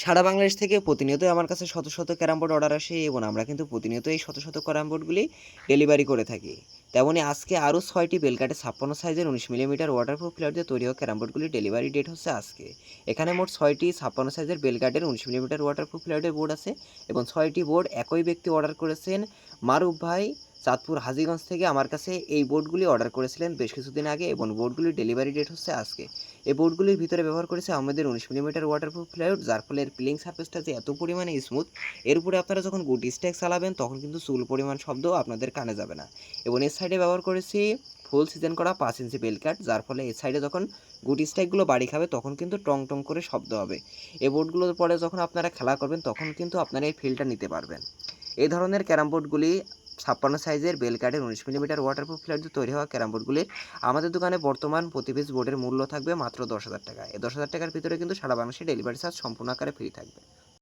সারা বাংলাদেশ থেকে প্রতিনিয়তই আমার কাছে শত শত ক্যারাম বোর্ড অর্ডার আসে এবং আমরা কিন্তু প্রতিনিয়ত এই শত শত ক্যারাম বোর্ডগুলি ডেলিভারি করে থাকি। তেমনই আজকে আরও ৬টি বেলকাটে ৫৬ সাইজের ১৯ মিলিমিটার ওয়াটারপ্রুফ প্লেয়ার দিয়ে তৈরি হওয়া ক্যারাম বোর্ডগুলির ডেলিভারি ডেট হচ্ছে আজকে। এখানে মোট ৬টি ৫৬ সাইজের বেলকাটের ১৯ মিলিমিটার ওয়াটারপ্রুফ প্লেয়ারের বোর্ড আছে এবং ৬টি বোর্ড একই ব্যক্তি অর্ডার করেছেন। মারুফ ভাই চাঁদপুর হাজীগঞ্জ থেকে আমার কাছে এই বোর্ডগুলি অর্ডার করেছিলেন বেশ কিছুদিন আগে এবং বোর্ডগুলির ডেলিভারি ডেট হচ্ছে আজকে। এই বোর্ডগুলির ভিতরে ব্যবহার করেছে আমাদের ১৯ মিলিমিটার ওয়াটারপ্রুফ প্লাইউড, যার ফলে এর প্লেইং সারফেসটা যে এত পরিমাণে স্মুথ, এর উপরে আপনারা যখন গুটি স্ট্যাক চালাবেন তখন কিন্তু চুল পরিমাণ শব্দও আপনাদের কানে যাবে না। এবং এর সাইডে ব্যবহার করেছি ফুল সিজন করা ৫ ইঞ্চি বেল কাট, যার ফলে এর সাইডে যখন গুটি স্ট্যাকগুলো বাড়ি খাবে তখন কিন্তু টং টং করে শব্দ হবে। এই বোর্ডগুলোর পরে যখন আপনারা খেলা করবেন তখন কিন্তু আপনারা এই ফিলটা নিতে পারবেন। এই ধরনের ক্যারাম বোর্ডগুলি ৫৬ সাইজের বেল কাটের ১৯ মিলিমিটার ওয়াটারপ্রুফ প্লেয়ার দিয়ে তৈরি হওয়া ক্যারাম বোর্ডগুলির আমাদের দোকানে বর্তমান প্রতি পিস বোর্ডের মূল্য থাকবে মাত্র ১০,০০০ টাকা। এই ১০,০০০ টাকার ভিতরে কিন্তু সারা বাংলাদেশে ডেলিভারি চার্জ সম্পূর্ণ আকারে ফ্রি থাকবে।